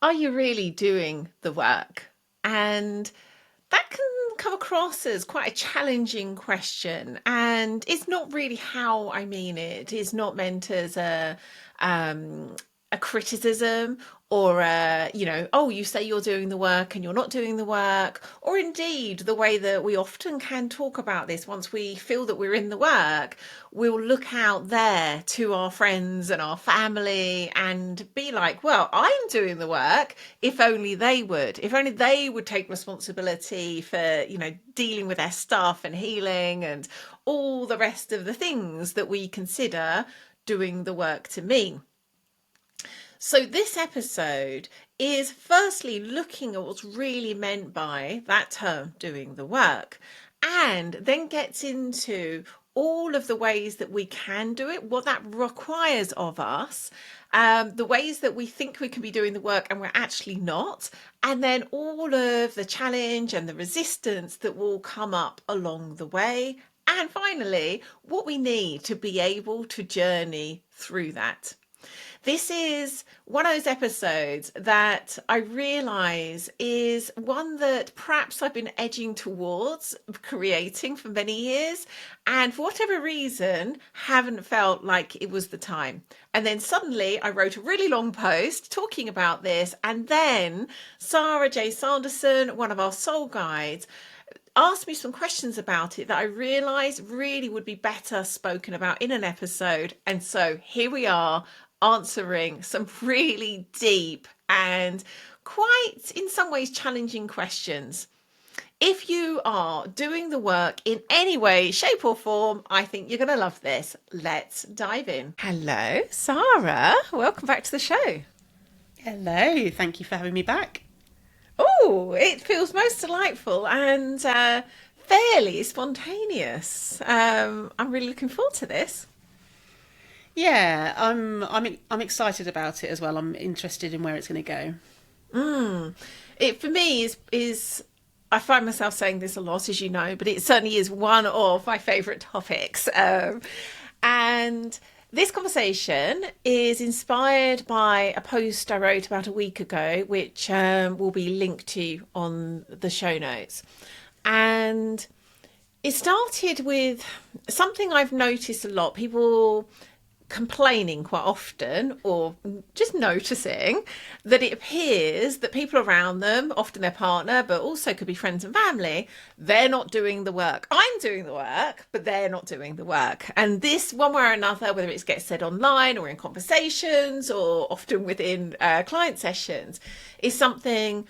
Are you really doing the work? And that can come across as quite a challenging question. And it's not really how I mean it. It's not meant as a criticism or oh, you say you're doing the work and you're not doing the work, or indeed the way that we often can talk about this. Once we feel that we're in the work, we'll look out there to our friends and our family and be like, well, I'm doing the work. If only they would, if only they would take responsibility for, dealing with their stuff and healing and all the rest of the things that we consider doing the work to mean. So this episode is firstly looking at what's really meant by that term, doing the work, and then gets into all of the ways that we can do it, what that requires of us, the ways that we think we can be doing the work and we're actually not, and then all of the challenge and the resistance that will come up along the way. And finally, what we need to be able to journey through that. This is one of those episodes that I realise is one that perhaps I've been edging towards creating for many years, and for whatever reason haven't felt like it was the time. And then suddenly I wrote a really long post talking about this, and then Sara J Sanderson, one of our soul guides, asked me some questions about it that I realised really would be better spoken about in an episode. And so here we are, answering some really deep and quite, in some ways, challenging questions. If you are doing the work in any way, shape or form, I think you're going to love this. Let's dive in. Hello, Sara. Welcome back to the show. Hello, thank you for having me back. Oh, it feels most delightful and fairly spontaneous. I'm really looking forward to this. Yeah, I'm excited about it as well. I'm interested in where it's going to go. It for me is I find myself saying this a lot, as you know, but it certainly is one of my favourite topics. And this conversation is inspired by a post I wrote about a week ago, which will be linked to on the show notes. And it started with something I've noticed a lot. People complaining quite often, or just noticing that it appears that people around them, often their partner, but also could be friends and family, they're not doing the work. I'm doing the work, but they're not doing the work. And this, one way or another, whether it gets said online or in conversations or often within client sessions, is something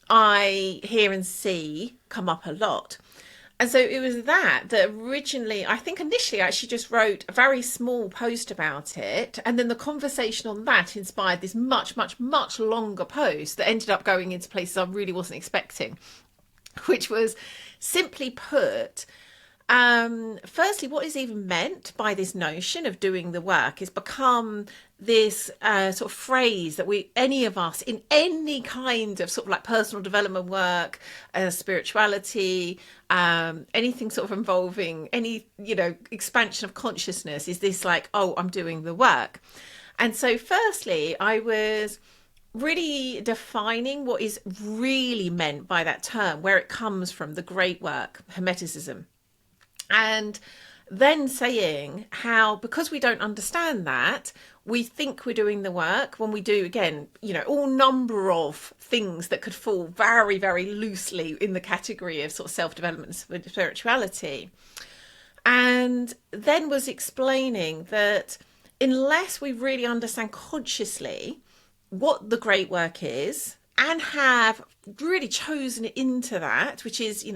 I hear and see come up a lot. And so it was that originally, I think initially I actually just wrote a very small post about it. And then the conversation on that inspired this much, much, much longer post that ended up going into places I really wasn't expecting, which was simply put, firstly, what is even meant by this notion of doing the work is become this sort of phrase that any of us in any kind of sort of like personal development work, spirituality, anything sort of involving any, expansion of consciousness, is this like, oh, I'm doing the work. And so firstly, I was really defining what is really meant by that term, where it comes from, the great work, Hermeticism. And then saying how, because we don't understand that, we think we're doing the work when we do, again, all number of things that could fall very, very loosely in the category of sort of self-development and spirituality. And then was explaining that unless we really understand consciously what the great work is and have really chosen into that, which is,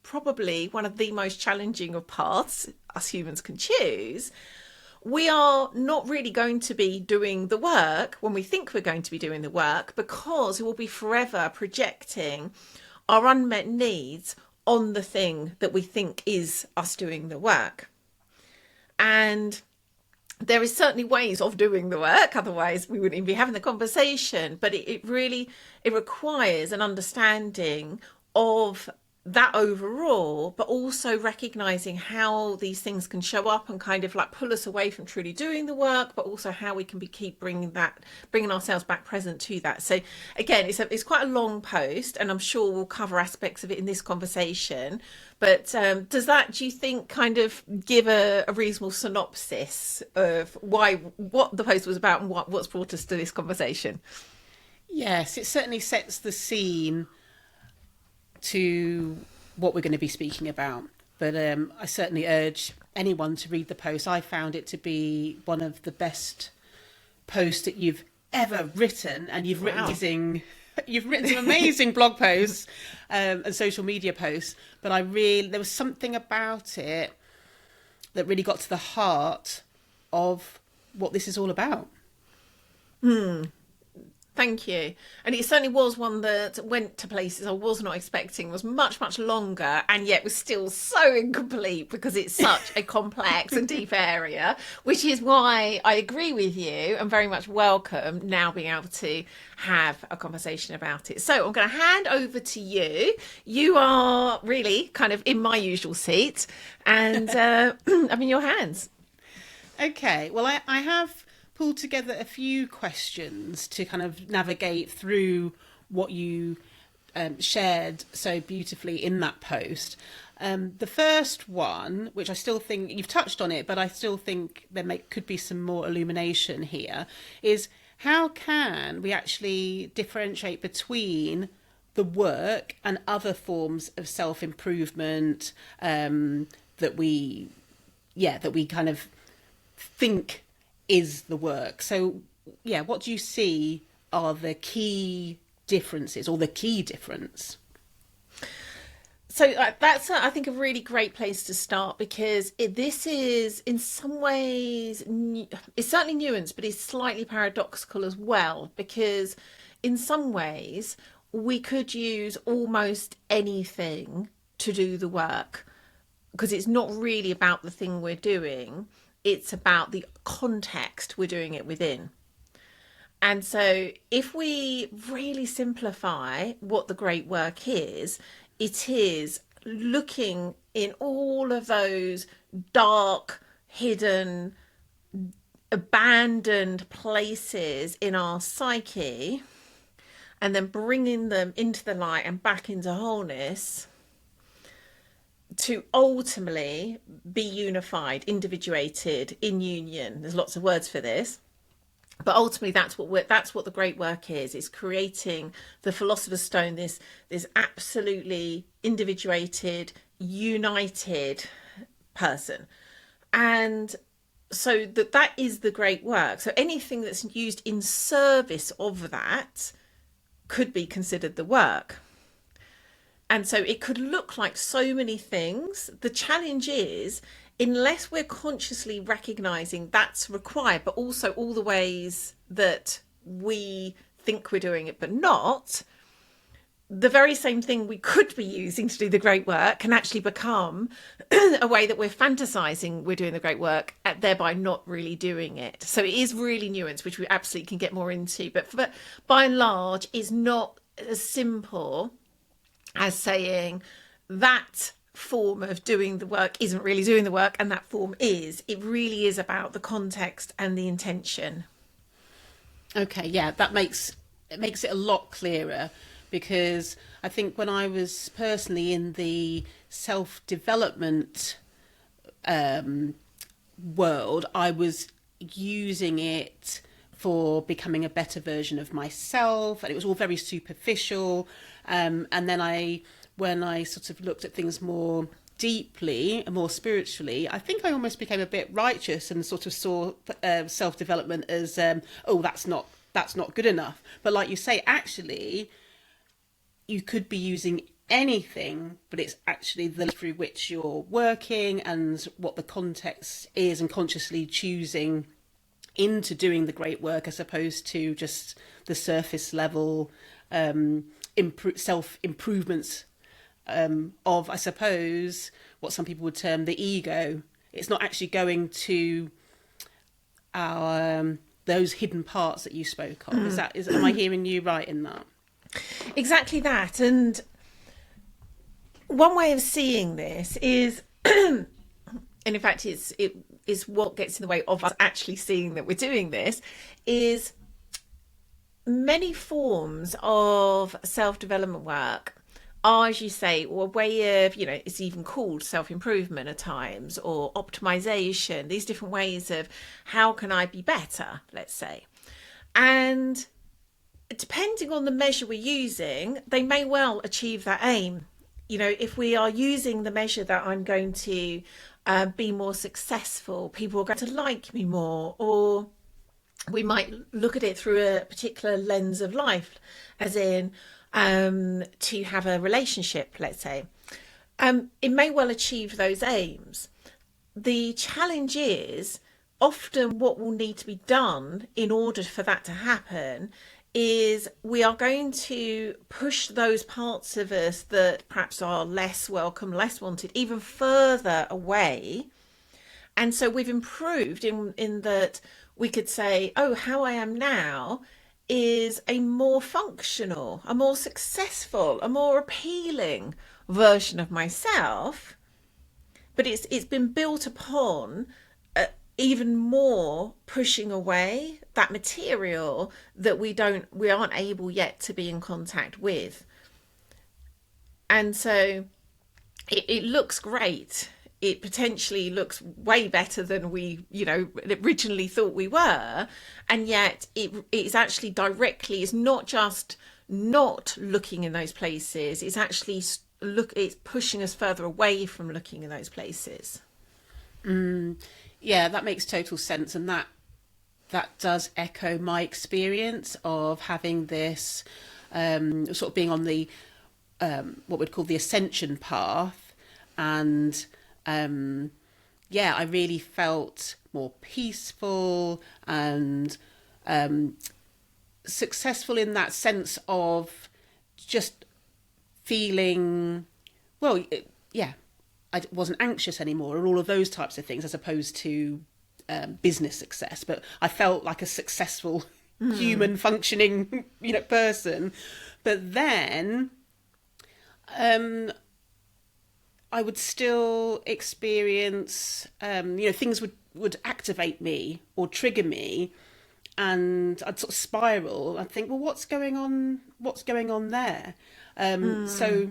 probably one of the most challenging of paths us humans can choose, we are not really going to be doing the work when we think we're going to be doing the work, because we will be forever projecting our unmet needs on the thing that we think is us doing the work. And there is certainly ways of doing the work, otherwise we wouldn't even be having the conversation, but it really requires an understanding of that overall, but also recognizing how these things can show up and kind of like pull us away from truly doing the work, but also how we can keep bringing ourselves back present to that. So again, it's quite a long post, and I'm sure we'll cover aspects of it in this conversation. But do you think, kind of give a reasonable synopsis of what the post was about and what's brought us to this conversation? Yes, it certainly sets the scene to what we're going to be speaking about. But I certainly urge anyone to read the post. I found it to be one of the best posts that you've ever written, and you've written some amazing blog posts and social media posts. But there was something about it that really got to the heart of what this is all about. Thank you. And it certainly was one that went to places I was not expecting, was much, much longer, and yet was still so incomplete because it's such a complex and deep area, which is why I agree with you and very much welcome now being able to have a conversation about it. So I'm going to hand over to you. You are really kind of in my usual seat, and I'm in your hands. Okay. Well, I have pulled together a few questions to kind of navigate through what you shared so beautifully in that post. The first one, which I still think you've touched on it, but I still think could be some more illumination here, is how can we actually differentiate between the work and other forms of self-improvement that we kind of think is the work. So what do you see are the key differences, or the key difference? So that's, I think, a really great place to start, because this is in some ways, it's certainly nuanced, but it's slightly paradoxical as well, because in some ways we could use almost anything to do the work, because it's not really about the thing we're doing. It's about the context we're doing it within. And so if we really simplify what the great work is, it is looking in all of those dark, hidden, abandoned places in our psyche, and then bringing them into the light and back into wholeness, to ultimately be unified, individuated, in union. There's lots of words for this, but ultimately that's what the great work is. It's creating the Philosopher's Stone, this absolutely individuated, united person. And so that is the great work. So anything that's used in service of that could be considered the work. And so it could look like so many things. The challenge is, unless we're consciously recognizing that's required, but also all the ways that we think we're doing it, but not, the very same thing we could be using to do the great work can actually become a way that we're fantasizing we're doing the great work, thereby not really doing it. So it is really nuanced, which we absolutely can get more into. But by and large, is not as simple as saying that form of doing the work isn't really doing the work and that form is. It really is about the context and the intention. Okay, yeah, it makes it a lot clearer, because I think when I was personally in the self-development world, I was using it for becoming a better version of myself, and it was all very superficial. And then when I sort of looked at things more deeply and more spiritually, I think I almost became a bit righteous and sort of saw self-development as, that's not good enough. But like you say, actually, you could be using anything, but it's actually the through which you're working and what the context is, and consciously choosing into doing the great work as opposed to just the surface level self-improvements of, I suppose, what some people would term the ego. It's not actually going to our those hidden parts that you spoke of. Am I hearing you right in that? Exactly that. And one way of seeing this is, and in fact, it is what gets in the way of us actually seeing that we're doing this, is many forms of self-development work are, as you say, a way of, it's even called self-improvement at times, or optimization, these different ways of how can I be better, let's say. And depending on the measure we're using, they may well achieve that aim. If we are using the measure that I'm going to be more successful, people are going to like me more, or we might look at it through a particular lens of life, as in to have a relationship, let's say. It may well achieve those aims. The challenge is often what will need to be done in order for that to happen is we are going to push those parts of us that perhaps are less welcome, less wanted, even further away. And so we've improved in that we could say, oh, how I am now is a more functional, a more successful, a more appealing version of myself. But it's been built upon even more pushing away that material that we aren't able yet to be in contact with. And so it looks great. It potentially looks way better than we originally thought we were, and yet it's actually directly, it's not just not looking in those places, it's actually it's pushing us further away from looking in those places. Yeah, that makes total sense, and that does echo my experience of having this sort of being on the what we'd call the ascension path, and I really felt more peaceful and successful in that sense of just feeling, I wasn't anxious anymore and all of those types of things, as opposed to business success. But I felt like a successful human functioning, person. But then I would still experience, things would activate me or trigger me, and I'd sort of spiral. I'd think, well, what's going on? What's going on there? So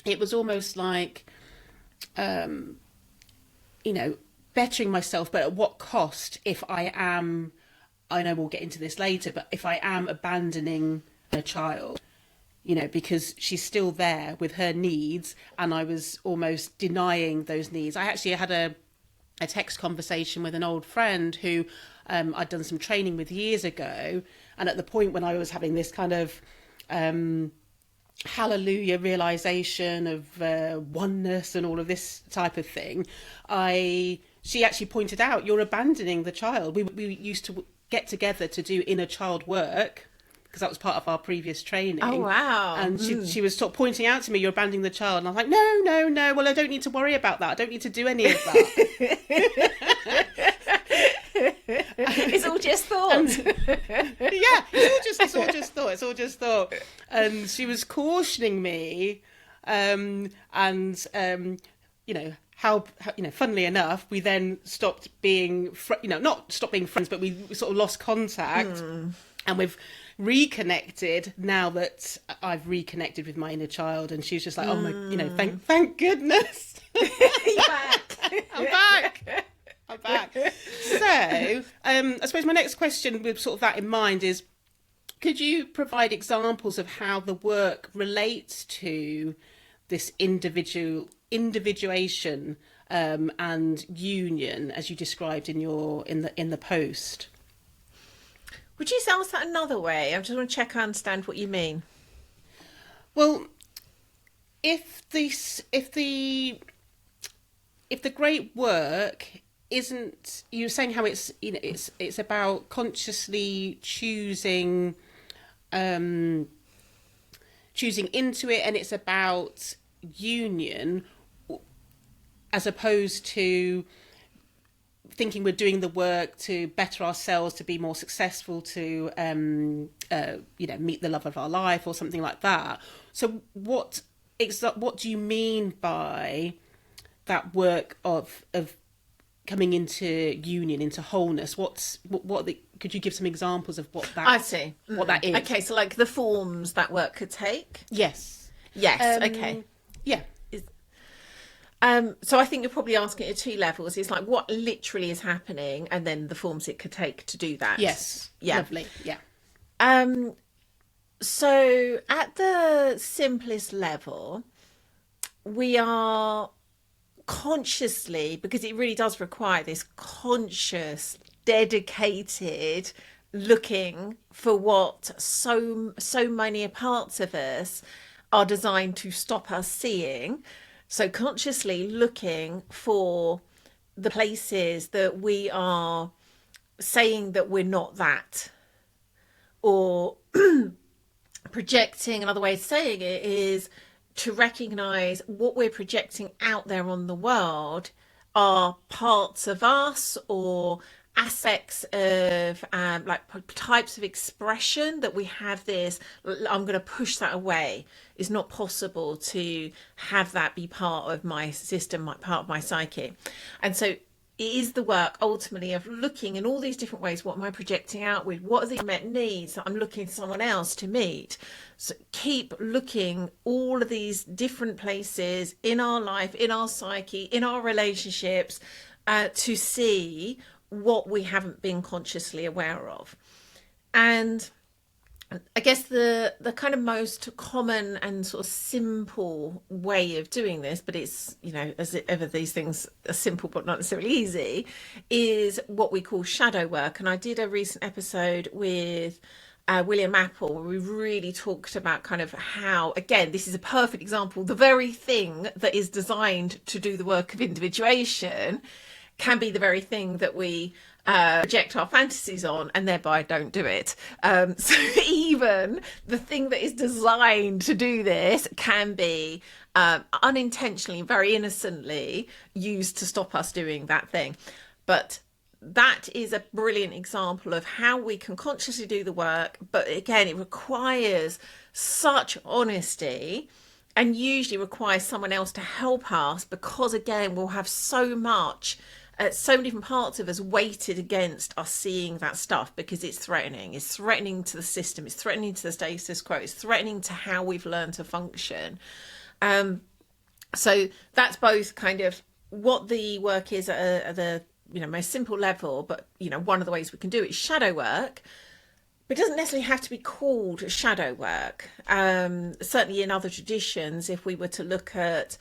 it was almost like, bettering myself, but at what cost? If I am, I know we'll get into this later, but if I am abandoning a child, because she's still there with her needs, and I was almost denying those needs. I actually had a text conversation with an old friend who I'd done some training with years ago, and at the point when I was having this kind of hallelujah realization of oneness and all of this type of thing, she actually pointed out, you're abandoning the child. We used to get together to do inner child work, because that was part of our previous training. Oh, wow. And she was sort of pointing out to me, you're abandoning the child. And I was like, no, well, I don't need to worry about that. I don't need to do any of that. It's all just thought. It's all just thought. And she was cautioning me, how funnily enough, we then stopped being, not stopped being friends, but we sort of lost contact. And we've reconnected now that I've reconnected with my inner child, and she's just like, oh my, thank goodness. You're back. I'm back. So, I suppose my next question with sort of that in mind is, could you provide examples of how the work relates to this individuation and union, as you described in the post? Would you ask that another way? I just want to check I understand what you mean. Well, if the great work isn't, you're saying how it's it's about consciously choosing into it, and it's about union, as opposed to thinking we're doing the work to better ourselves, to be more successful, to meet the love of our life or something like that. So what what do you mean by that work of coming into union, into wholeness? Could you give some examples of what that? I see. What that is? Okay, so like the forms that work could take. Yes. Okay. Yeah. So I think you're probably asking at two levels. It's like what literally is happening, and then the forms it could take to do that. Yes. Yeah. Lovely. Yeah. So at the simplest level, we are consciously, because it really does require this conscious, dedicated looking for what so many parts of us are designed to stop us seeing. So consciously looking for the places that we are saying that we're not that, or projecting. Another way of saying it is to recognize what we're projecting out there on the world are parts of us or aspects of like types of expression that we have this, I'm going to push that away. It's not possible to have that be part of my system, part of my psyche. And so it is the work ultimately of looking in all these different ways. What am I projecting out with? What are the unmet needs that I'm looking for someone else to meet? So keep looking all of these different places in our life, in our psyche, in our relationships, to see what we haven't been consciously aware of. And I guess the kind of most common and sort of simple way of doing this, but it's, you know, as ever these things are simple but not necessarily easy, is what we call shadow work. And I did a recent episode with William Apple, where we really talked about kind of how, again, this is a perfect example, the very thing that is designed to do the work of individuation can be the very thing that we project our fantasies on and thereby don't do it. So even the thing that is designed to do this can be unintentionally, very innocently used to stop us doing that thing. But that is a brilliant example of how we can consciously do the work. But again, it requires such honesty, and usually requires someone else to help us, because again, we'll have so much so many different parts of us weighted against us seeing that stuff, because it's threatening to the system, it's threatening to the status quo, it's threatening to how we've learned to function. So that's both kind of what the work is at the, you know, most simple level, but, you know, one of the ways we can do it is shadow work. But it doesn't necessarily have to be called shadow work. Certainly in other traditions, if we were to look at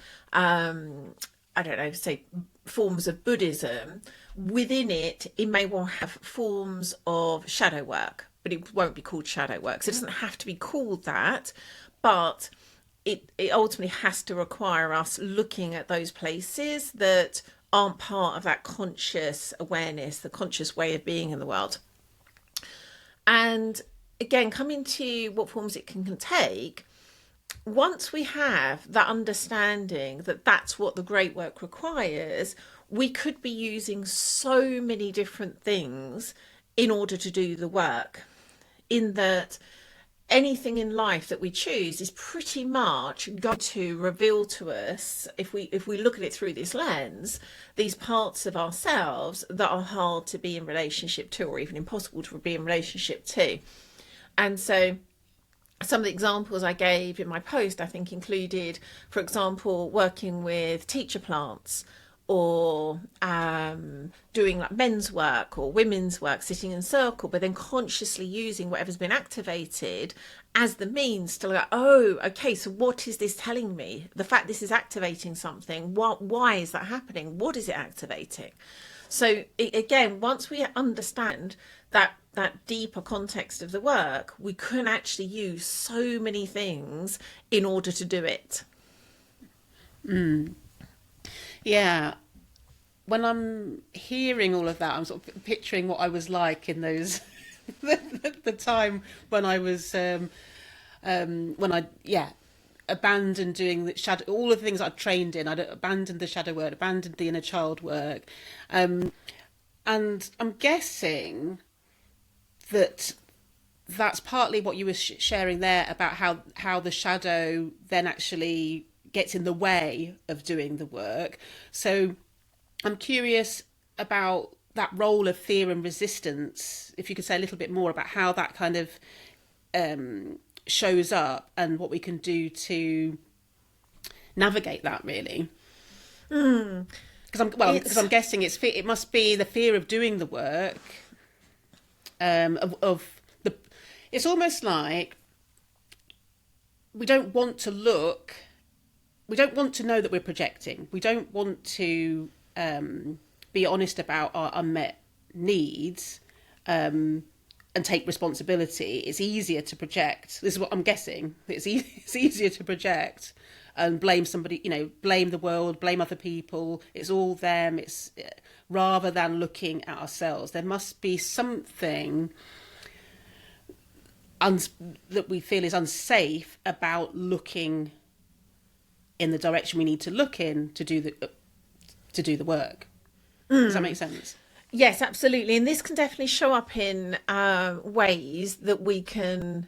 I don't know, say forms of Buddhism, within it, it may well have forms of shadow work, but it won't be called shadow work. So it doesn't have to be called that, but it ultimately has to require us looking at those places that aren't part of that conscious awareness, the conscious way of being in the world. And again, coming to what forms it can take, once we have that understanding that that's what the great work requires, we could be using so many different things in order to do the work, in that anything in life that we choose is pretty much going to reveal to us, if we look at it through this lens, these parts of ourselves that are hard to be in relationship to, or even impossible to be in relationship to. And so some of the examples I gave in my post, I think, included, for example, working with teacher plants, or doing like men's work or women's work, sitting in a circle, but then consciously using whatever's been activated as the means to like, oh, okay, so what is this telling me? The fact this is activating something, why is that happening? What is it activating? So again, once we understand that deeper context of the work, we can actually use so many things in order to do it. Yeah. When I'm hearing all of that, I'm sort of picturing what I was like in those the time when I was when I abandoned doing the shadow, all of the things I'd trained in. I'd abandoned the shadow work, abandoned the inner child work, and I'm guessing that that's partly what you were sharing there about how the shadow then actually gets in the way of doing the work. So I'm curious about that role of fear and resistance. If you could say a little bit more about how that kind of shows up and what we can do to navigate that, really. Because I'm guessing it must be the fear of doing the work. It's almost like we don't want to look. We don't want to know that we're projecting. We don't want to be honest about our unmet needs and take responsibility. It's easier to project. This is what I'm guessing. It's easier to project and blame somebody, blame the world, blame other people. It's all them. It's rather than looking at ourselves. There must be something that we feel is unsafe about looking in the direction we need to look in to do the work. Does that make sense? Yes, absolutely. And this can definitely show up in ways that we can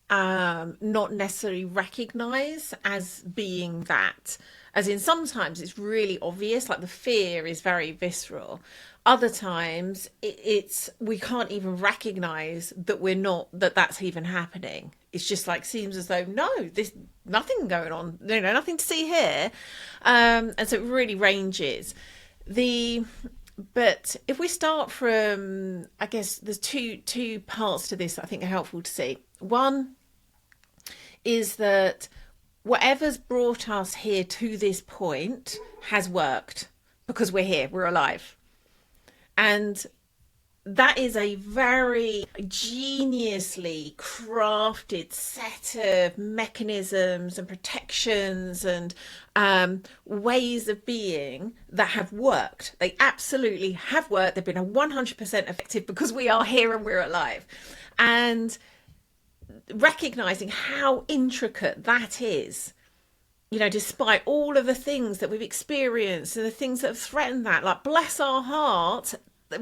not necessarily recognize as being that. As in, sometimes it's really obvious, like the fear is very visceral. Other times it's we can't even recognize that that's even happening. It's just like seems as though there's nothing going on, nothing to see here. And so it really ranges. But if we start from, I guess there's two parts to this that I think are helpful to see. One is that whatever's brought us here to this point has worked because we're here, we're alive. And that is a very geniusly crafted set of mechanisms and protections and ways of being that have worked. They absolutely have worked. They've been 100% effective because we are here and we're alive. And recognizing how intricate that is, despite all of the things that we've experienced and the things that have threatened that, like bless our heart,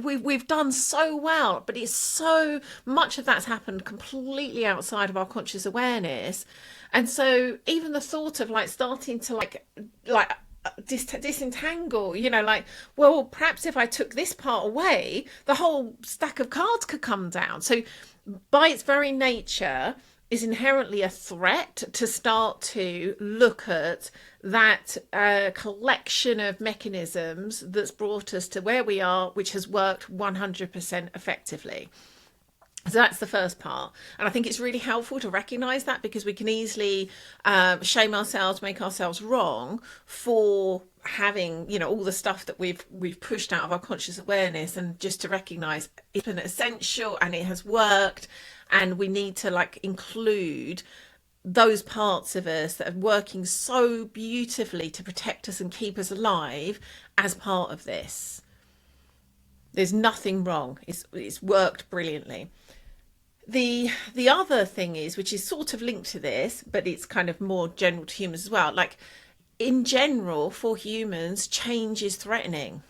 we've done so well, but it's so much of that's happened completely outside of our conscious awareness. And so even the thought of starting to disentangle, well, perhaps if I took this part away, the whole stack of cards could come down. So by its very nature is inherently a threat to start to look at that collection of mechanisms that's brought us to where we are, which has worked 100% effectively. So that's the first part. And I think it's really helpful to recognize that, because we can easily shame ourselves, make ourselves wrong for having, all the stuff that we've pushed out of our conscious awareness, and just to recognize it's been essential and it has worked. And we need to include those parts of us that are working so beautifully to protect us and keep us alive as part of this. There's nothing wrong. It's worked brilliantly. The other thing is, which is sort of linked to this, but it's kind of more general to humans as well. In general, for humans, change is threatening.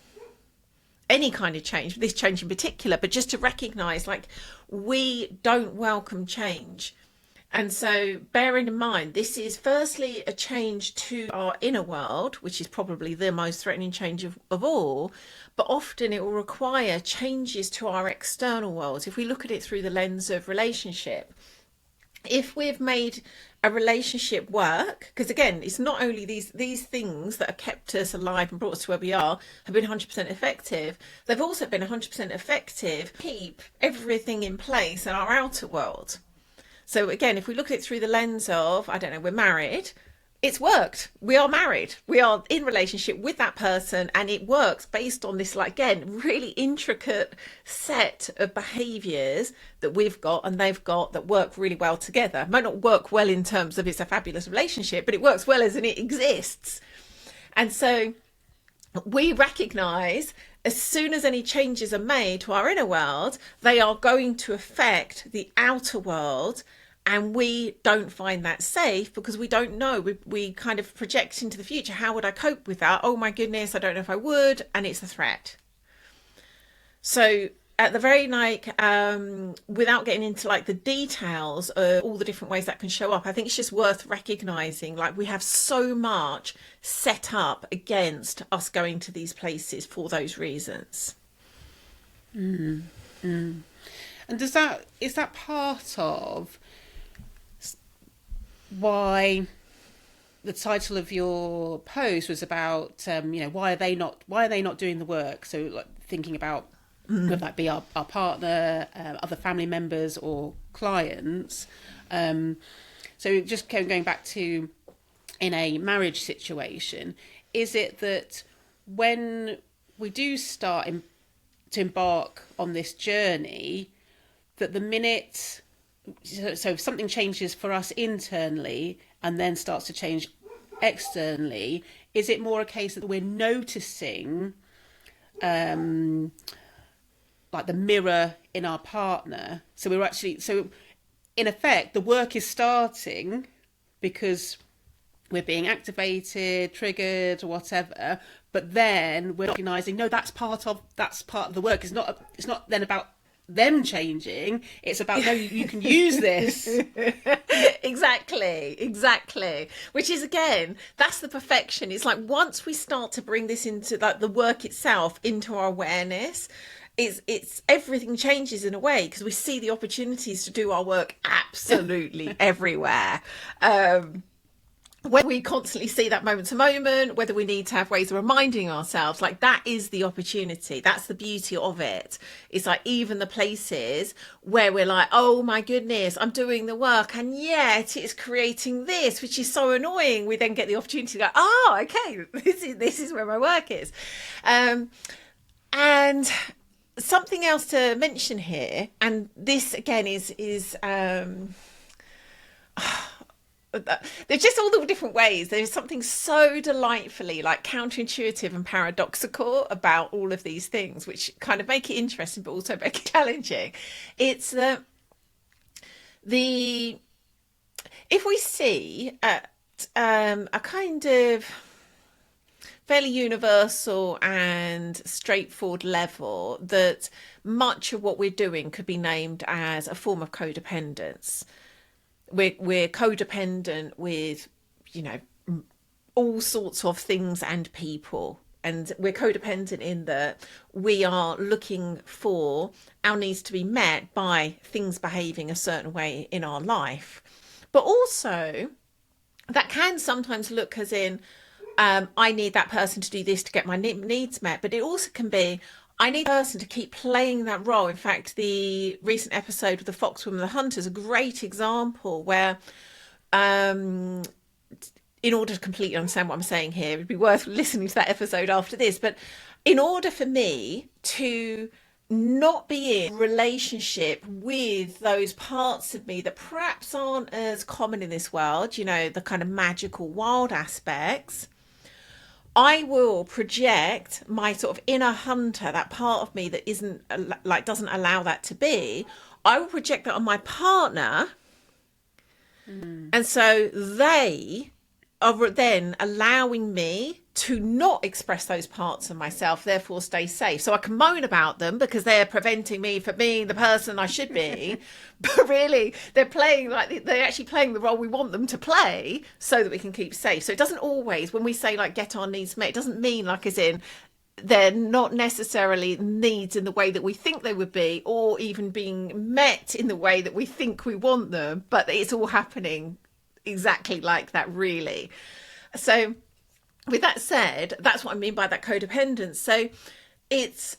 Any kind of change, this change in particular, but just to recognize we don't welcome change. And so bearing in mind, this is firstly a change to our inner world, which is probably the most threatening change of all, but often it will require changes to our external world. If we look at it through the lens of relationship, if we've made a relationship work, because again, it's not only these things that have kept us alive and brought us to where we are have been 100% effective, they've also been 100% effective to keep everything in place in our outer world. So again, if we look at it through the lens of, we're married, it's worked. We are married. We are in relationship with that person, and it works based on this, again, really intricate set of behaviours that we've got and they've got that work really well together. It might not work well in terms of it's a fabulous relationship, but it works well as in it exists. And so we recognise as soon as any changes are made to our inner world, they are going to affect the outer world. And we don't find that safe because we don't know. We kind of project into the future. How would I cope with that? Oh my goodness, I don't know if I would. And it's a threat. So at the very without getting into like the details of all the different ways that can show up, I think it's just worth recognizing like we have so much set up against us going to these places for those reasons. And is that part of why the title of your post was about why are they not doing the work? So like thinking about whether that be our partner, other family members or clients. So just going back to in a marriage situation, is it that when we do start to embark on this journey, that the minute, so if something changes for us internally and then starts to change externally, is it more a case that we're noticing like the mirror in our partner? So in effect, the work is starting because we're being activated, triggered, or whatever. But then we're recognizing, no, that's part of the work. It's not then about them changing. It's about, no, you can use this. Exactly. Which is, again, that's the perfection. It's like once we start to bring this into like the work itself into our awareness, it's everything changes in a way because we see the opportunities to do our work absolutely everywhere. When we constantly see that moment to moment, whether we need to have ways of reminding ourselves, like that is the opportunity. That's the beauty of it. It's like even the places where we're like, oh my goodness, I'm doing the work and yet it's creating this, which is so annoying. We then get the opportunity to go, oh, okay, this is where my work is. And something else to mention here, and this again is there's just all the different ways. There's something so delightfully like counterintuitive and paradoxical about all of these things, which kind of make it interesting, but also make it challenging. It's that if we see at a kind of fairly universal and straightforward level that much of what we're doing could be named as a form of codependence. We're codependent with, all sorts of things and people. And we're codependent in that we are looking for our needs to be met by things behaving a certain way in our life. But also that can sometimes look as in, I need that person to do this to get my needs met. But it also can be, I need a person to keep playing that role. In fact, the recent episode with the Fox Woman and the Hunter is a great example where, in order to completely understand what I'm saying here, it'd be worth listening to that episode after this. But in order for me to not be in relationship with those parts of me that perhaps aren't as common in this world, the kind of magical, wild aspects, I will project my sort of inner hunter, that part of me that doesn't allow that to be. I will project that on my partner. And so they are then allowing me to not express those parts of myself, therefore stay safe. So I can moan about them because they're preventing me from being the person I should be. But really, they're actually playing the role we want them to play so that we can keep safe. So it doesn't always, when we say like get our needs met, it doesn't mean like as in they're not necessarily needs in the way that we think they would be, or even being met in the way that we think we want them. But it's all happening exactly like that, really. So with that said, that's what I mean by that codependence. So it's,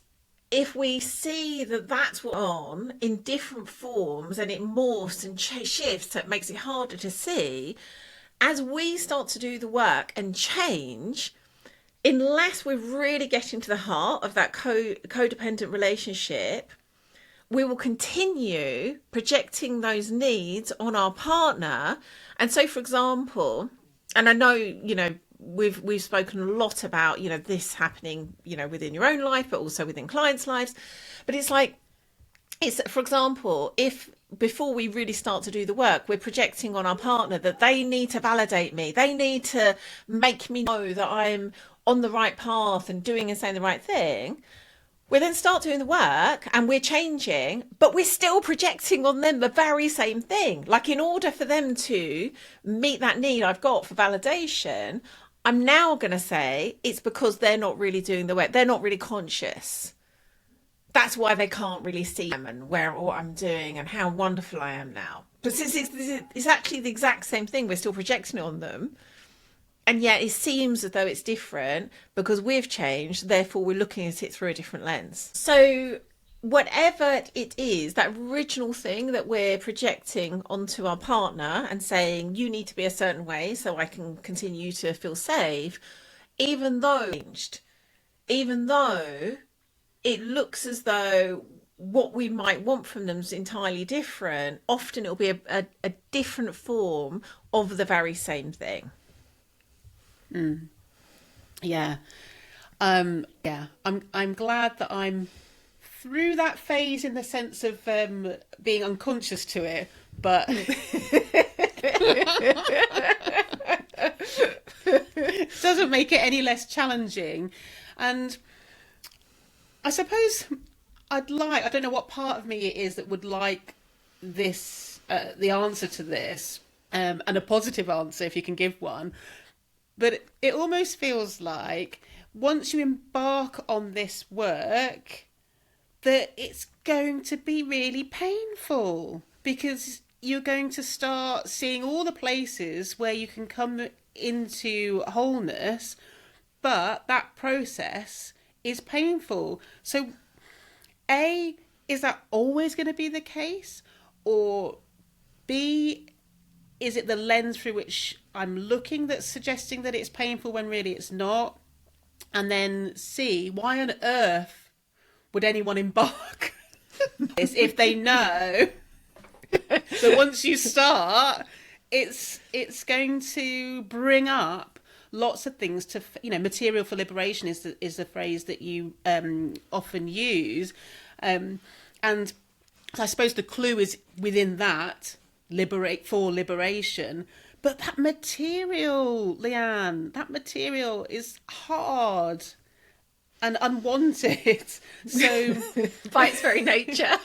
if we see that that's what's on in different forms and it morphs and shifts, so it makes it harder to see, as we start to do the work and change, unless we're really getting to the heart of that codependent relationship, we will continue projecting those needs on our partner. And so, for example, and I know, we've spoken a lot about, this happening, within your own life, but also within clients' lives. But it's like, for example, if before we really start to do the work, we're projecting on our partner that they need to validate me, they need to make me know that I'm on the right path and doing and saying the right thing, We then start doing the work and we're changing, but we're still projecting on them the very same thing. Like, in order for them to meet that need I've got for validation, I'm now going to say it's because they're not really doing the work. They're not really conscious. That's why they can't really see them and what I'm doing and how wonderful I am now. But since it's actually the exact same thing, we're still projecting it on them. And yet it seems as though it's different because we've changed, therefore we're looking at it through a different lens. So whatever it is, that original thing that we're projecting onto our partner and saying, you need to be a certain way so I can continue to feel safe, even though it looks as though what we might want from them is entirely different, often it'll be a different form of the very same thing. Yeah. Yeah. I'm glad that I'm through that phase in the sense of being unconscious to it, but it doesn't make it any less challenging. And I suppose I don't know what part of me it is that would like this, the answer to this, and a positive answer if you can give one. But it almost feels like once you embark on this work, that it's going to be really painful because you're going to start seeing all the places where you can come into wholeness, but that process is painful. So, A, is that always going to be the case? Or B, is it the lens through which I'm looking that's suggesting that it's painful when really it's not? And then C, why on earth would anyone embark if they know that once you start, it's going to bring up lots of things to, material for liberation is the phrase that you often use. And I suppose the clue is within that, liberation. But that material, Lian, that material is hard and unwanted. So by its very nature.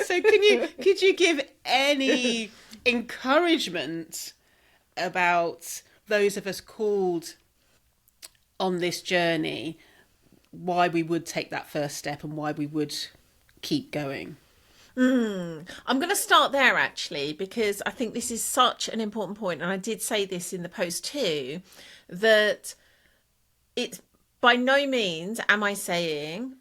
So could you give any encouragement about those of us called on this journey, why we would take that first step and why we would keep going? I'm going to start there actually, because I think this is such an important point, and I did say this in the post too, that it's by no means am I saying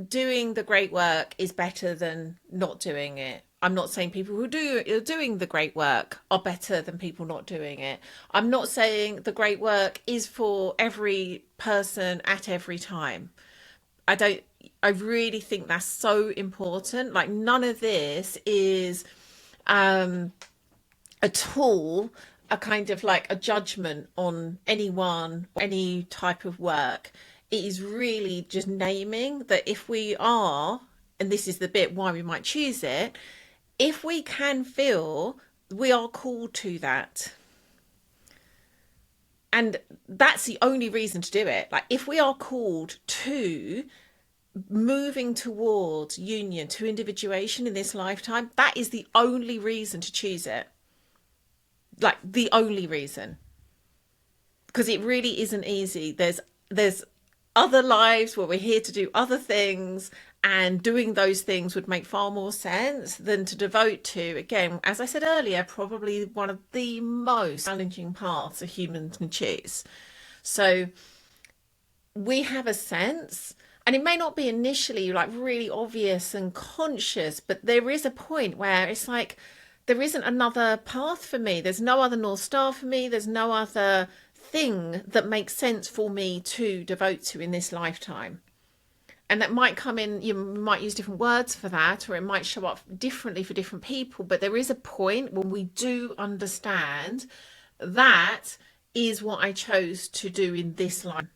doing the great work is better than not doing it. I'm not saying people who are doing the great work are better than people not doing it. I'm not saying the great work is for every person at every time. I really think that's so important. Like, none of this is at all a kind of like a judgment on anyone or any type of work. It is really just naming that if we are, and this is the bit why we might choose it, if we can feel we are called to that. And that's the only reason to do it. Like, if we are called to moving towards union, to individuation in this lifetime, that is the only reason to choose it. Like, the only reason. Because it really isn't easy. There's other lives where we're here to do other things, and doing those things would make far more sense than to devote to, again, as I said earlier, probably one of the most challenging paths a human can choose. So we have a sense, and it may not be initially like really obvious and conscious, but there is a point where it's like, there isn't another path for me. There's no other North Star for me. There's no other thing that makes sense for me to devote to in this lifetime. And that might come in, you might use different words for that, or it might show up differently for different people. But there is a point when we do understand that is what I chose to do in this life.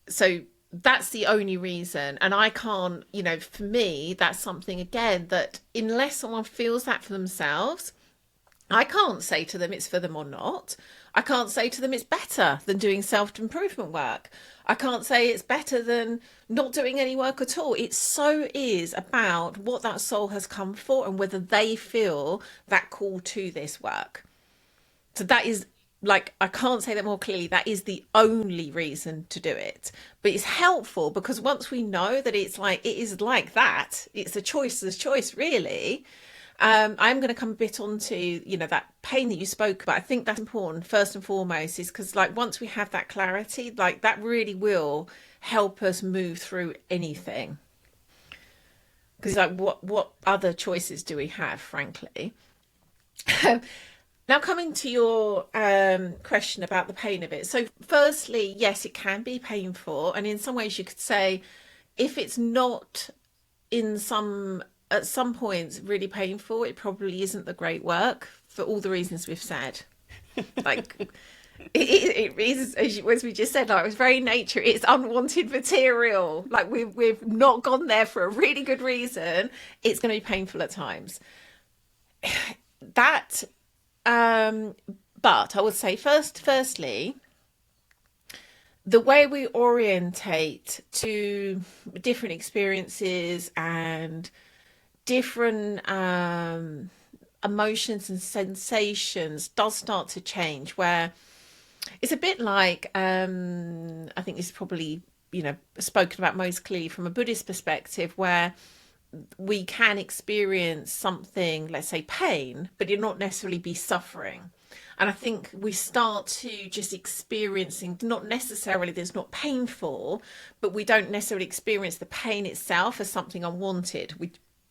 So that's the only reason. And I can't, for me, that's something, again, that unless someone feels that for themselves, I can't say to them it's for them or not. I can't say to them it's better than doing self-improvement work. I can't say it's better than not doing any work at all. It so is about what that soul has come for and whether they feel that call to this work. So that is, like, I can't say that more clearly. That is the only reason to do it. But it's helpful because once we know that it's like, it is like that, it's a choiceless choice, really. I'm going to come a bit onto, that pain that you spoke about. I think that's important first and foremost, is because, like, once we have that clarity, like, that really will help us move through anything. Because, like, what other choices do we have, frankly? Now, coming to your question about the pain of it. So, firstly, yes, it can be painful, and in some ways, you could say, if it's not in some at some points really painful, it probably isn't the great work for all the reasons we've said. Like, it is, as we just said, like, it's very nature, it's unwanted material. Like, we've not gone there for a really good reason. It's going to be painful at times. That but I would say firstly, the way we orientate to different experiences and different emotions and sensations does start to change, where it's a bit like, I think this is probably, spoken about most clearly from a Buddhist perspective, where we can experience something, let's say pain, but it not necessarily be suffering. And I think we start to just experiencing, not necessarily that it's not painful, but we don't necessarily experience the pain itself as something unwanted.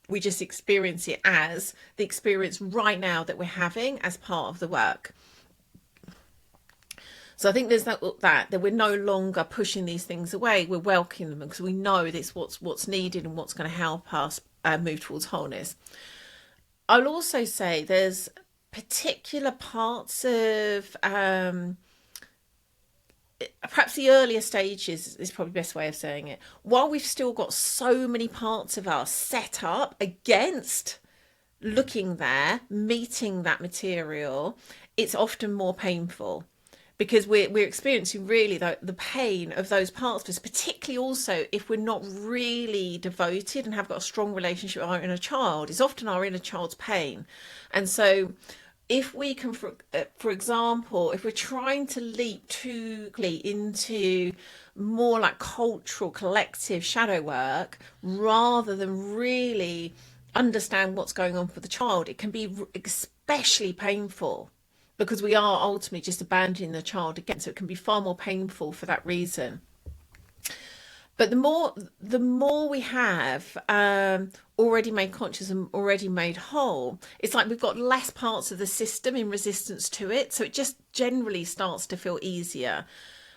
We just experience it as the experience right now that we're having as part of the work. So I think there's that we're no longer pushing these things away. We're welcoming them because we know this what's needed and what's going to help us move towards wholeness. I'll also say there's particular parts of perhaps the earlier stages is probably the best way of saying it. While we've still got so many parts of us set up against looking there, meeting that material, it's often more painful because we're experiencing really the pain of those parts of us, particularly also if we're not really devoted and have got a strong relationship with our inner child. It's often our inner child's pain. And so if we can, for example, if we're trying to leap too quickly into more like cultural, collective shadow work, rather than really understand what's going on for the child, it can be especially painful because we are ultimately just abandoning the child again. So it can be far more painful for that reason. But the more we have already made conscious and already made whole, it's like we've got less parts of the system in resistance to it. So it just generally starts to feel easier.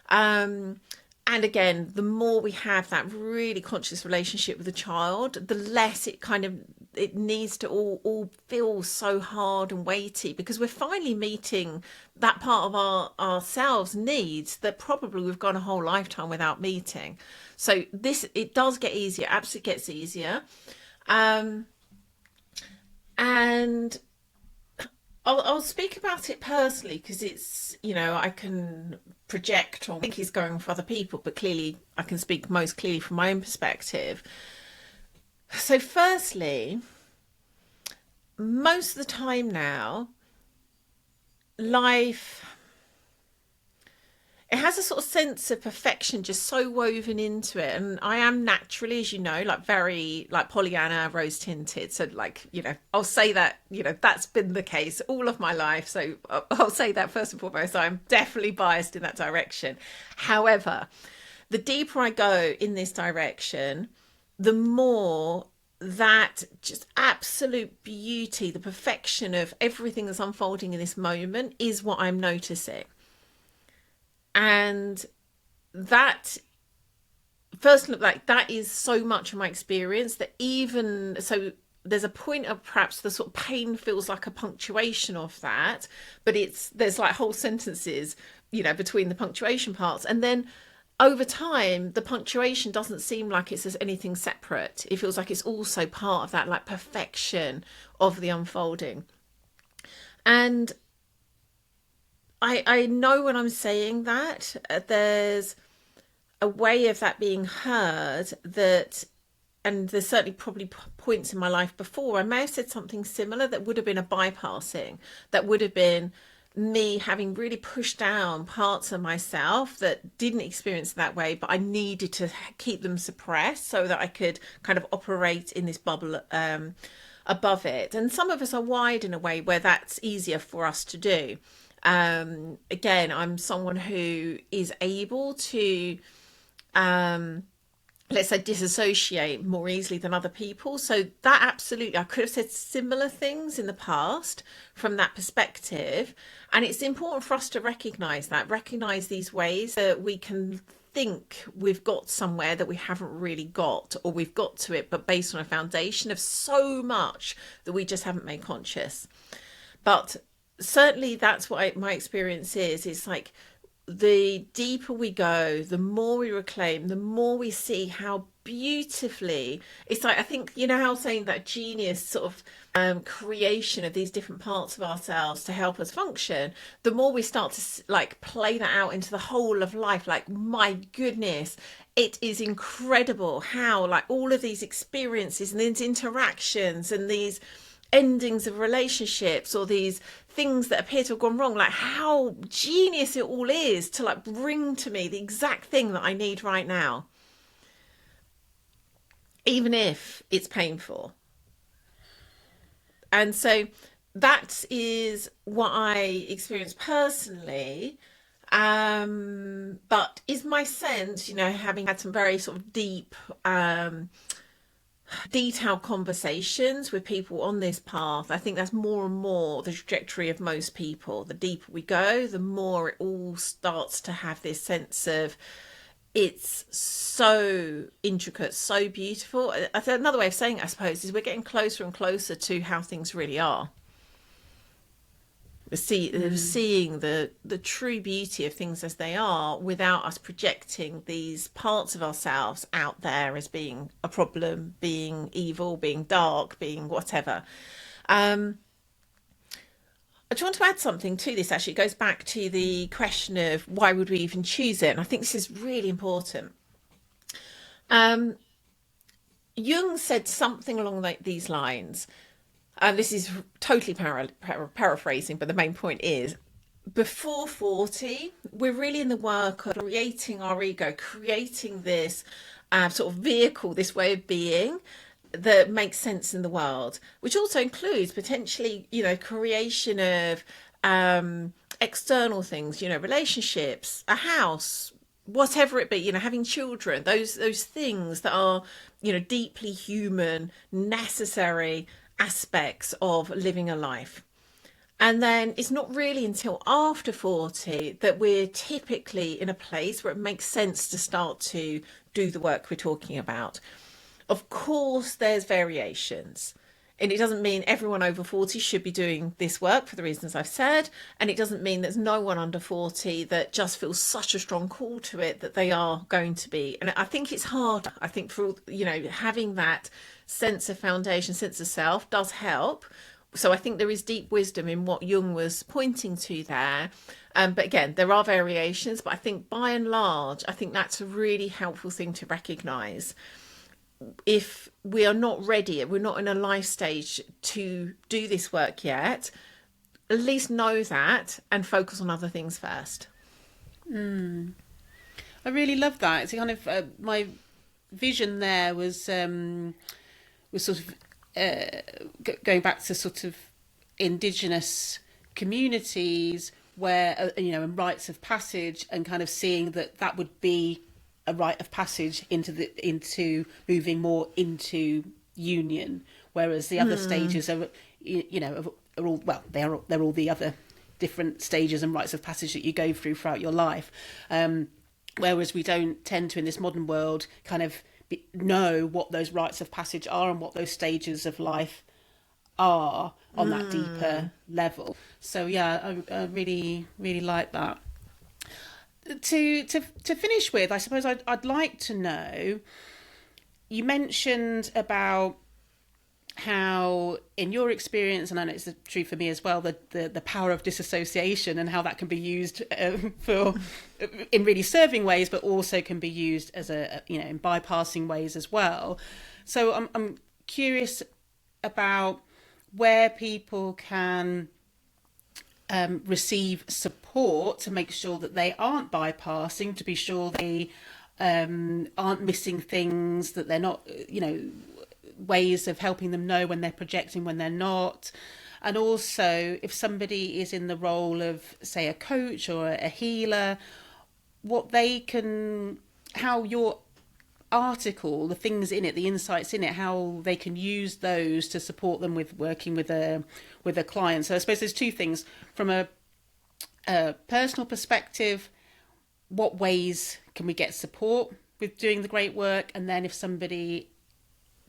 And again, the more we have that really conscious relationship with the child, the less it needs to all feel so hard and weighty, because we're finally meeting that part of ourselves needs that probably we've gone a whole lifetime without meeting. So it does get easier, absolutely gets easier. And I'll speak about it personally because it's, I can project or think he's going for other people, but clearly I can speak most clearly from my own perspective. So firstly, most of the time now, life, it has a sort of sense of perfection just so woven into it. And I am naturally, as you know, like very like Pollyanna, rose tinted. So like, I'll say that, that's been the case all of my life. So I'll say that first and foremost, I'm definitely biased in that direction. However, the deeper I go in this direction, the more that just absolute beauty, the perfection of everything that's unfolding in this moment is what I'm noticing. And that first look, like, that is so much of my experience that even so there's a point of perhaps the sort of pain feels like a punctuation of that, but there's like whole sentences, between the punctuation parts. And then over time, the punctuation doesn't seem like it's as anything separate. It feels like it's also part of that like perfection of the unfolding. And I know when I'm saying that, there's a way of that being heard that, and there's certainly probably points in my life before I may have said something similar that would have been a bypassing, that would have been me having really pushed down parts of myself that didn't experience that way, but I needed to keep them suppressed so that I could kind of operate in this bubble above it. And some of us are wired in a way where that's easier for us to do. Again, I'm someone who is able to let's say disassociate more easily than other people. So that absolutely, I could have said similar things in the past from that perspective. And it's important for us to recognize these ways that we can think we've got somewhere that we haven't really got, or we've got to it, but based on a foundation of so much that we just haven't made conscious. But certainly that's what my experience is. It's like, the deeper we go, the more we reclaim, the more we see how beautifully it's like, I think, you know how saying that genius sort of creation of these different parts of ourselves to help us function, the more we start to like play that out into the whole of life. Like, my goodness, it is incredible how like all of these experiences and these interactions and these endings of relationships, or these things that appear to have gone wrong, like how genius it all is to like bring to me the exact thing that I need right now, even if it's painful. And so that is what I experienced personally. But is my sense, you know, having had some very sort of deep detailed conversations with people on this path, I think that's more and more the trajectory of most people. The deeper we go, the more it all starts to have this sense of, it's so intricate, so beautiful. Another way of saying it, I suppose, is we're getting closer and closer to how things really are. Seeing the true beauty of things as they are, without us projecting these parts of ourselves out there as being a problem, being evil, being dark, being whatever. I just want to add something to this. Actually, it goes back to the question of why would we even choose it, and I think this is really important. Jung said something along these lines. This is totally paraphrasing, but the main point is, before 40, we're really in the work of creating our ego, creating this sort of vehicle, this way of being that makes sense in the world, which also includes potentially, you know, creation of external things, you know, relationships, a house, whatever it be, you know, having children, those things that are, you know, deeply human, necessary aspects of living a life. And then it's not really until after 40 that we're typically in a place where it makes sense to start to do the work we're talking about. Of course, there's variations. And it doesn't mean everyone over 40 should be doing this work for the reasons I've said. And it doesn't mean there's no one under 40 that just feels such a strong call to it that they are going to be. And I think it's hard. I think for, you know, having that sense of foundation, sense of self does help. So I think there is deep wisdom in what Jung was pointing to there. But again, there are variations. But I think by and large, I think that's a really helpful thing to recognise. If we are not ready, we're not in a life stage to do this work yet, at least know that and focus on other things first. I really love that. It's kind of my vision there was sort of going back to sort of Indigenous communities where you know, and rites of passage, and kind of seeing that would be a rite of passage into moving more into union, whereas the other stages are, you know, are all, well, they're all the other different stages and rites of passage that you go through throughout your life. Whereas we don't tend to, in this modern world, kind of know what those rites of passage are and what those stages of life are on that deeper level. So yeah, I really, really like that. To finish with, I suppose I'd like to know, you mentioned about how, in your experience, and I know it's true for me as well, the power of disassociation and how that can be used for in really serving ways, but also can be used as in bypassing ways as well. So I'm curious about where people can receive support to make sure that they aren't bypassing, to be sure they aren't missing things, that they're not, ways of helping them know when they're projecting, when they're not. And also, if somebody is in the role of, say, a coach or a healer, how your article, the things in it, the insights in it, how they can use those to support them with working with a client. So I suppose there's two things. From a personal perspective, what ways can we get support with doing the great work? And then if somebody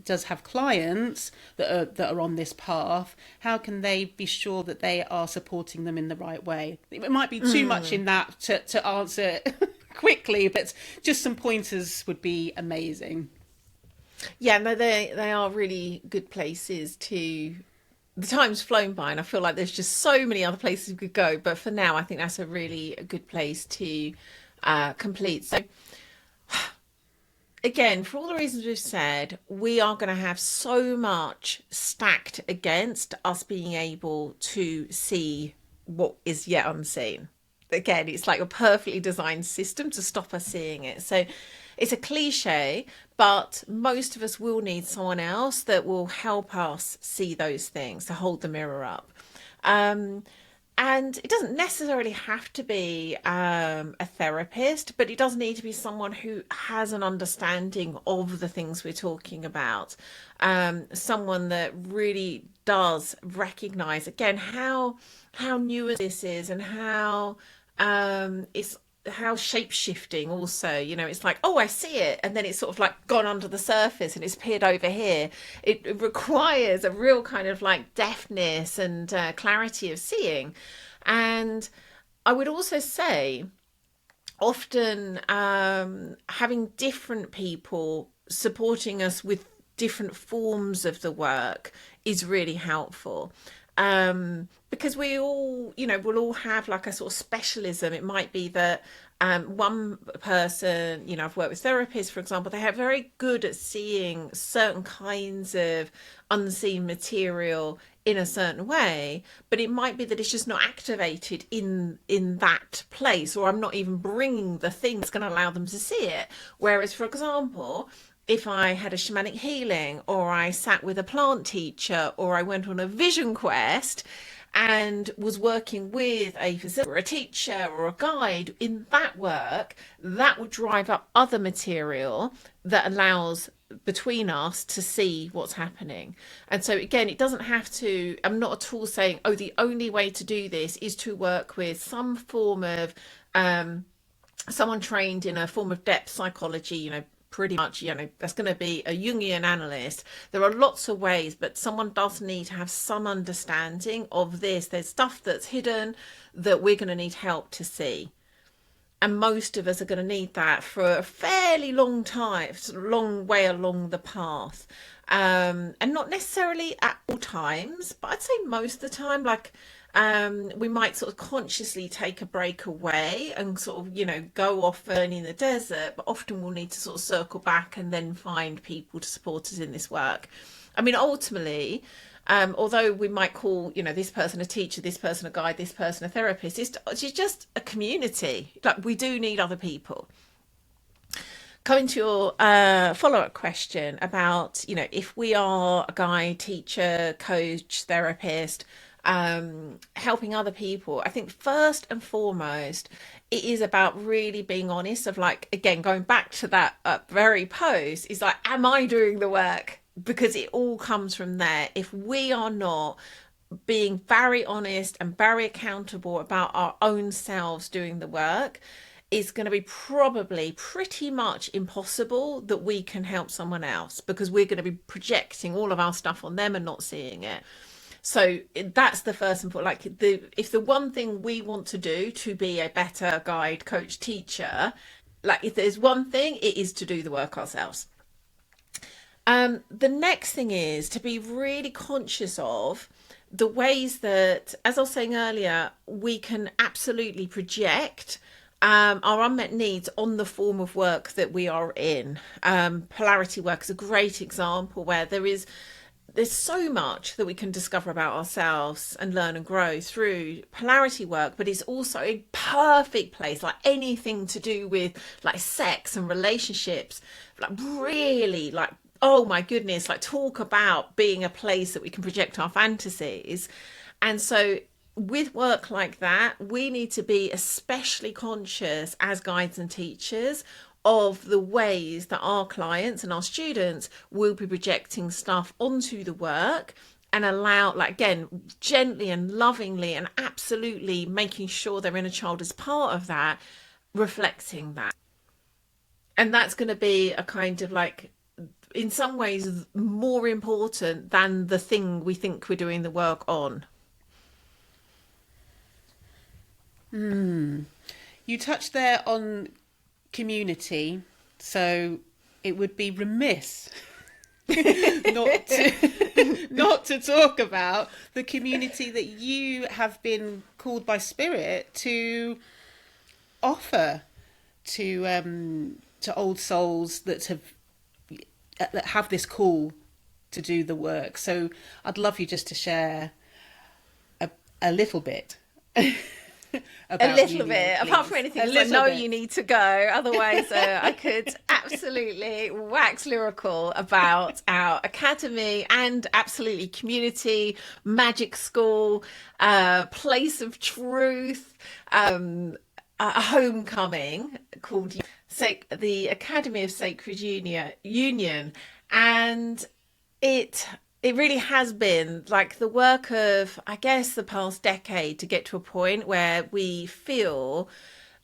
does have clients that are on this path, how can they be sure that they are supporting them in the right way? It might be too much in that to answer quickly, but just some pointers would be amazing. Yeah, no, they are really good places to. The time's flown by, and I feel like there's just so many other places we could go. But for now, I think that's a really good place to complete. So, again, for all the reasons we've said, we are going to have so much stacked against us being able to see what is yet unseen. Again, it's like a perfectly designed system to stop us seeing it. So it's a cliche, but most of us will need someone else that will help us see those things, to hold the mirror up. And it doesn't necessarily have to be a therapist, but it does need to be someone who has an understanding of the things we're talking about. Someone that really does recognize, again, how new this is, and how it's how shape-shifting also, it's like, oh, I see it, and then it's sort of like gone under the surface and it's appeared over here. It requires a real kind of like deftness and clarity of seeing. And I would also say often having different people supporting us with different forms of the work is really helpful. Because we all, we'll all have like a sort of specialism. It might be that one person, I've worked with therapists, for example, they are very good at seeing certain kinds of unseen material in a certain way, but it might be that it's just not activated in that place, or I'm not even bringing the thing that's going to allow them to see it. Whereas, for example, if I had a shamanic healing, or I sat with a plant teacher, or I went on a vision quest and was working with a facilitator or a teacher or a guide, in that work, that would drive up other material that allows between us to see what's happening. And so again, it doesn't have to, I'm not at all saying, oh, the only way to do this is to work with some form of someone trained in a form of depth psychology, pretty much, that's going to be a Jungian analyst. There are lots of ways, but someone does need to have some understanding of this. There's stuff that's hidden that we're going to need help to see. And most of us are going to need that for a fairly long time, long way along the path. And not necessarily at all times, but I'd say most of the time, like, we might sort of consciously take a break away and sort of, go off early in the desert, but often we'll need to sort of circle back and then find people to support us in this work. I mean, ultimately, although we might call, this person a teacher, this person a guide, this person a therapist, it's just a community. Like, we do need other people. Coming to your follow-up question about, if we are a guide, teacher, coach, therapist, helping other people, I think first and foremost it is about really being honest, of like, again, going back to that very post, is like, am I doing the work? Because it all comes from there. If we are not being very honest and very accountable about our own selves doing the work, it's going to be probably pretty much impossible that we can help someone else, because we're going to be projecting all of our stuff on them and not seeing it. So that's the first important, like, if the one thing we want to do to be a better guide, coach, teacher, like, if there's one thing, it is to do the work ourselves. The next thing is to be really conscious of the ways that, as I was saying earlier, we can absolutely project our unmet needs on the form of work that we are in. Polarity work is a great example where there's so much that we can discover about ourselves and learn and grow through polarity work, but it's also a perfect place, like anything to do with like sex and relationships, like really like, oh my goodness, like talk about being a place that we can project our fantasies. And so with work like that, we need to be especially conscious as guides and teachers of the ways that our clients and our students will be projecting stuff onto the work, and allow, like, again, gently and lovingly and absolutely making sure their inner child is part of that, reflecting that. And that's going to be a kind of like, in some ways, more important than the thing we think we're doing the work on. You touched there on community, so it would be remiss not to talk about the community that you have been called by Spirit to offer to old souls that have this call to do the work. So I'd love you just to share a little bit. A little bit, apart from anything, I know you need to go. Otherwise, I could absolutely wax lyrical about our academy and absolutely community, magic school, place of truth, a homecoming called the Academy of Sacred Union. And it really has been like the work of, I guess, the past decade to get to a point where we feel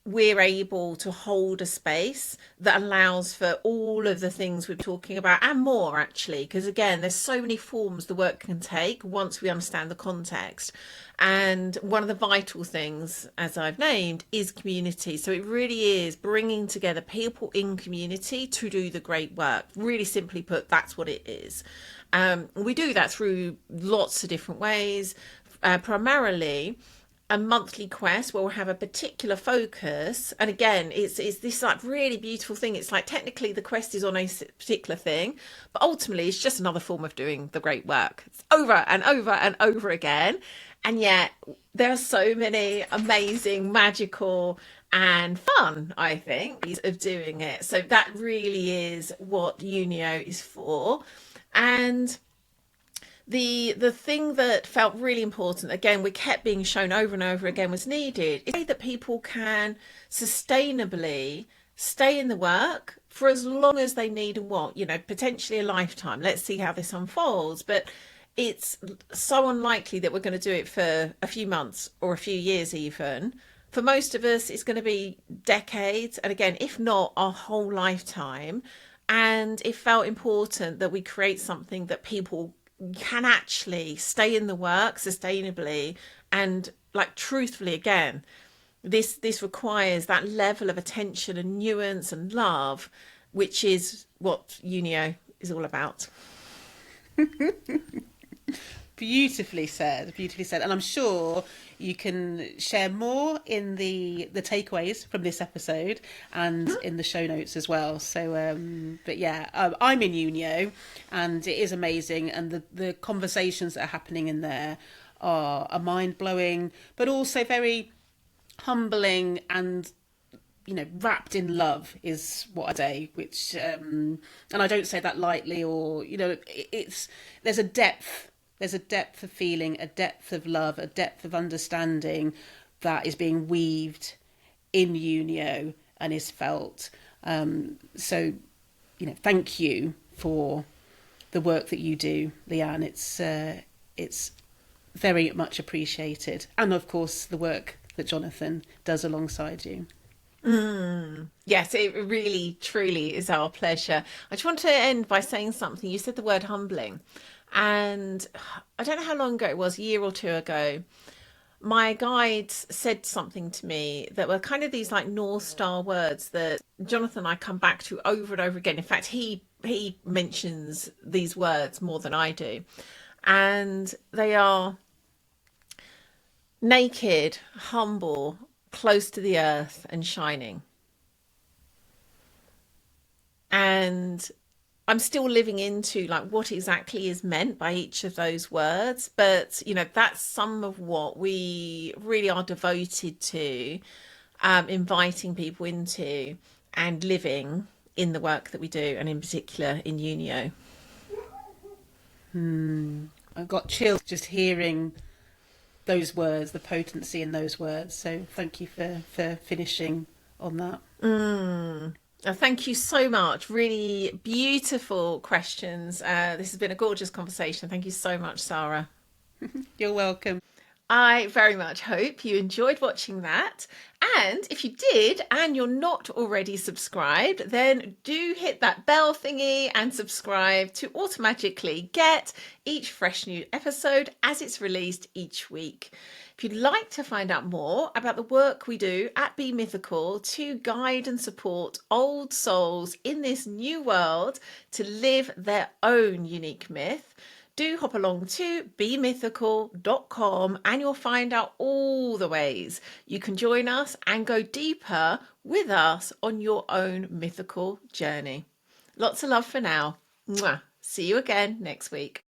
we're able to hold a space that allows for all of the things we're talking about and more, actually, because again, there's so many forms the work can take once we understand the context. And one of the vital things, as I've named, is community. So it really is bringing together people in community to do the great work. Really simply put, that's what it is. We do that through lots of different ways, primarily a monthly quest where we'll have a particular focus. And again, it's this like really beautiful thing. It's like technically the quest is on a particular thing, but ultimately it's just another form of doing the great work. It's over and over and over again. And yet there are so many amazing, magical and fun, I think, ways of doing it. So that really is what Unio is for. And the thing that felt really important, again, we kept being shown over and over again was needed, is that people can sustainably stay in the work for as long as they need and want, potentially a lifetime. Let's see how this unfolds. But it's so unlikely that we're going to do it for a few months or a few years even. For most of us, it's going to be decades. And again, if not our whole lifetime. And it felt important that we create something that people can actually stay in the work sustainably and, like, truthfully. Again, this requires that level of attention and nuance and love, which is what Unio is all about. Beautifully said, and I'm sure you can share more in the takeaways from this episode and in the show notes as well. So but yeah, I'm in Unio and it is amazing, and the conversations that are happening in there are mind-blowing, but also very humbling and wrapped in love is what I say, which and I don't say that lightly, or there's a depth of feeling, a depth of love, a depth of understanding that is being weaved in Unio and is felt. So, thank you for the work that you do, Lian. It's very much appreciated. And of course, the work that Jonathan does alongside you. Yes, it really, truly is our pleasure. I just want to end by saying something. You said the word humbling. And I don't know how long ago it was, a year or two ago, my guides said something to me that were kind of these like North Star words that Jonathan and I come back to over and over again. In fact, he mentions these words more than I do. And they are naked, humble, close to the earth, and shining. And I'm still living into like what exactly is meant by each of those words, but that's some of what we really are devoted to, inviting people into and living in the work that we do, and in particular in Unio. I've got chills just hearing those words, the potency in those words. So thank you for finishing on that. Thank you so much. Really beautiful questions. This has been a gorgeous conversation. Thank you so much, Sara. You're welcome. I very much hope you enjoyed watching that. And if you did and you're not already subscribed, then do hit that bell thingy and subscribe to automatically get each fresh new episode as it's released each week. If you'd like to find out more about the work we do at Be Mythical to guide and support old souls in this new world to live their own unique myth, do hop along to bemythical.com and you'll find out all the ways you can join us and go deeper with us on your own mythical journey. Lots of love for now. Mwah. See you again next week.